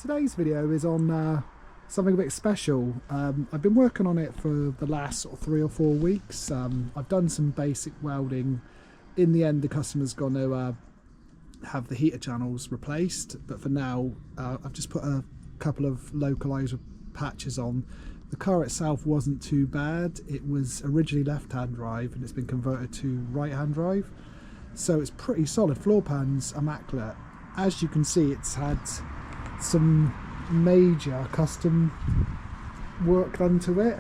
Today's video is on something a bit special. I've been working on it for the last sort of 3 or 4 weeks. I've done some basic welding. In the end, the customer's going to have the heater channels replaced, but for now I've just put a couple of localizer patches on. The car itself wasn't too bad. It was originally left-hand drive and it's been converted to right-hand drive, so it's pretty solid. Floor pan's immaculate. As you can see, it's had some major custom work done to it.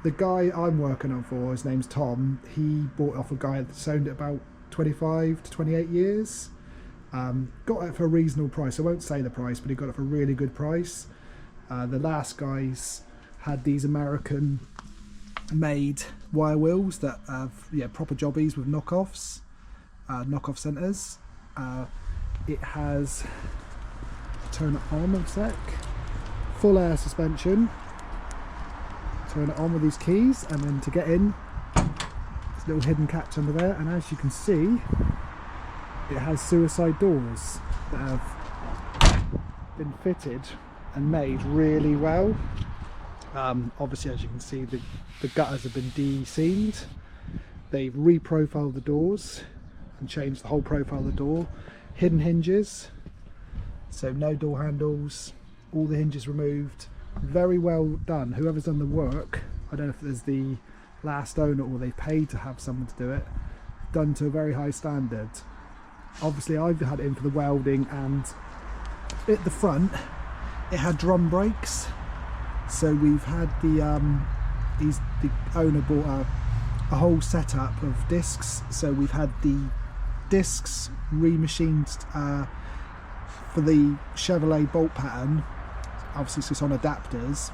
The guy I'm working on for, his name's Tom, he bought it off a guy that's owned it about 25 to 28 years. Got it for a reasonable price. I won't say the price, but he got it for a really good price. The last guys had these American made wire wheels that have proper jobbies with knockoff centres. It has, turn it on a sec, full air suspension. Turn it on with these keys, and then to get in, there's a little hidden catch under there, and as you can see, it has suicide doors that have been fitted and made really well. Obviously, as you can see, the gutters have been de-seamed. They've reprofiled the doors and changed the whole profile of the door. Hidden hinges, so no door handles, all the hinges removed. Very well done. Whoever's done the work, I don't know if there's the last owner or they paid to have someone to do it, done to a very high standard. Obviously I've had it in for the welding, and at the front it had drum brakes, so we've had the owner bought a whole setup of discs, so we've had the discs remachined for the Chevrolet bolt pattern. Obviously it's on adapters,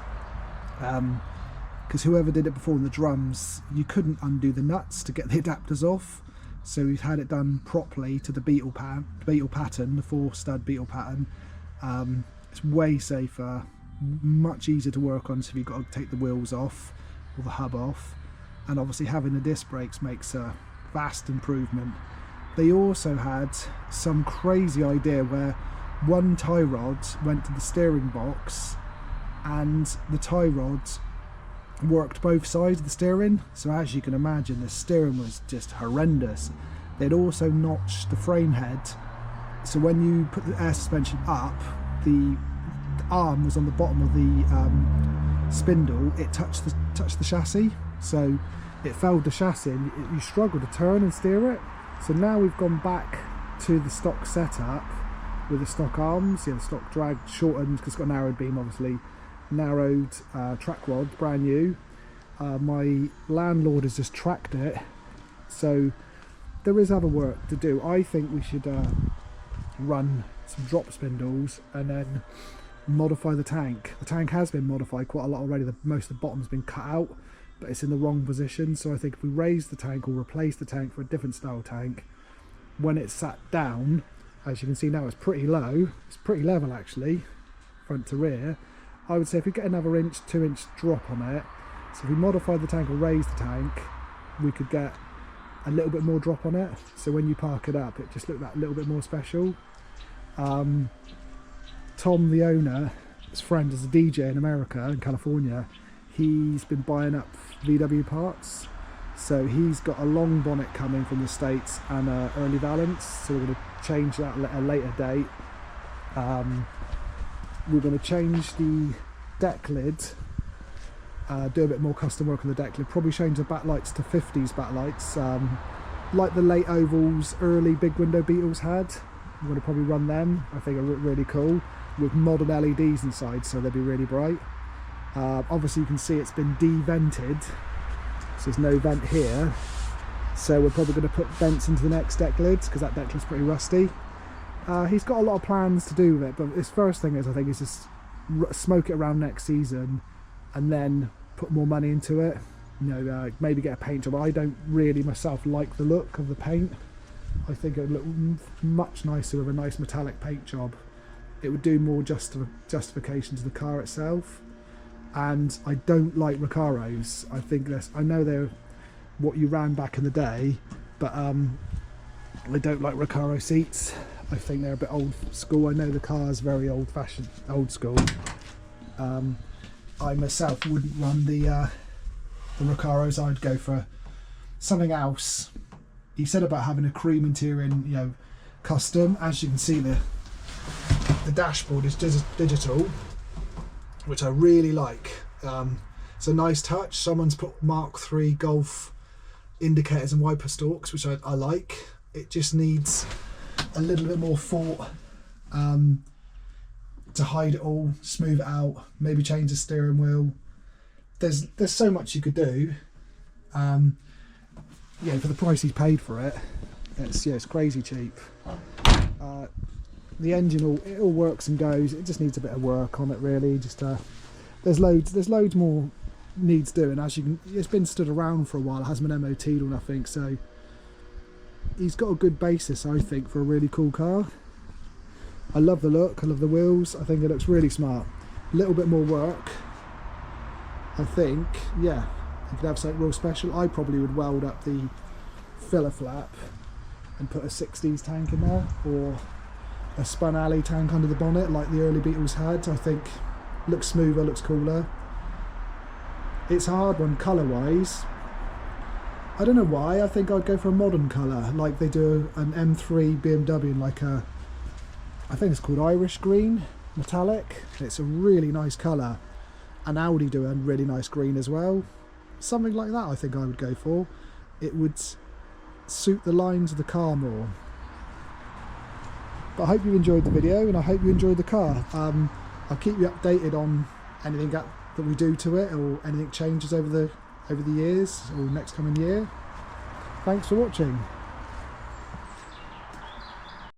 because whoever did it before in the drums, you couldn't undo the nuts to get the adapters off, so we've had it done properly to the Beetle pattern, the 4-stud Beetle pattern. It's way safer, much easier to work on, so if you've got to take the wheels off or the hub off, and obviously having the disc brakes makes a vast improvement. They also had some crazy idea where one tie rod went to the steering box, and the tie rod worked both sides of the steering, so as you can imagine, the steering was just horrendous. They'd also notched the frame head, so when you put the air suspension up, the arm was on the bottom of the spindle. It touched the chassis, so it felled the chassis, and you struggled to turn and steer it. So now we've gone back to the stock setup with the stock arms, the stock drag shortened because it's got a narrowed beam, obviously, narrowed track rod, brand new. My landlord has just tracked it, so there is other work to do. I think we should run some drop spindles and then modify the tank. The tank has been modified quite a lot already. Most of the bottom's been cut out, but it's in the wrong position, so I think if we raise the tank or replace the tank for a different style tank, when it's sat down, as you can see now, it's pretty low, it's pretty level actually, front to rear. I would say if we get another 2-inch drop on it, so if we modify the tank or raise the tank, we could get a little bit more drop on it, so when you park it up, it just looked that little bit more special. Tom, the owner, his friend is a DJ in America, in California. He's been buying up VW parts, so he's got a long bonnet coming from the States and early valance, so we're going to change that at a later date. We're going to change the deck lid, do a bit more custom work on the deck lid, probably change the backlights to 50s backlights, like the late ovals early big window Beetles had. I'm going to probably run them. I think are really cool, with modern LEDs inside, so they'll be really bright. Obviously you can see it's been de-vented, so there's no vent here, so we're probably going to put vents into the next deck lids because that deck lid's pretty rusty. He's got a lot of plans to do with it, but his first thing is, I think, is just smoke it around next season and then put more money into it. You know, maybe get a paint job. I don't really myself like the look of the paint. I think it would look much nicer with a nice metallic paint job. It would do more justification to the car itself. And I don't like Recaros. I think I know they're what you ran back in the day, but I don't like Recaro seats. I think they're a bit old school. I know the car is very old fashioned, old school. I myself wouldn't run the Recaros. I'd go for something else. He said about having a cream interior and, you know, custom. As you can see, the dashboard is digital, which I really like. It's a nice touch. Someone's put Mark III Golf indicators and wiper stalks, which I like. It just needs a little bit more thought to hide it all, smooth it out, maybe change the steering wheel. There's so much you could do. Yeah, for the price he's paid for it, it's crazy cheap. The engine it all works and goes. It just needs a bit of work on it, really. Just there's loads more needs doing. As you can, it's been stood around for a while. It hasn't been MOT'd or nothing, so he's got a good basis, I think, for a really cool car. I love the look. I love the wheels. I think it looks really smart. A little bit more work, I think. Yeah, you could have something real special. I probably would weld up the filler flap and put a 60s tank in there, or a spun alley tank under the bonnet like the early Beetles had. I think looks smoother, looks cooler. It's a hard one colour wise. I don't know why. I think I'd go for a modern colour, like they do an M3 BMW in like a, I think it's called Irish green, metallic. It's a really nice colour. And Audi do a really nice green as well. Something like that I think I would go for. It would suit the lines of the car more. But I hope you enjoyed the video, and I hope you enjoyed the car. I'll keep you updated on anything that we do to it, or anything changes over the years or next coming year. Thanks for watching.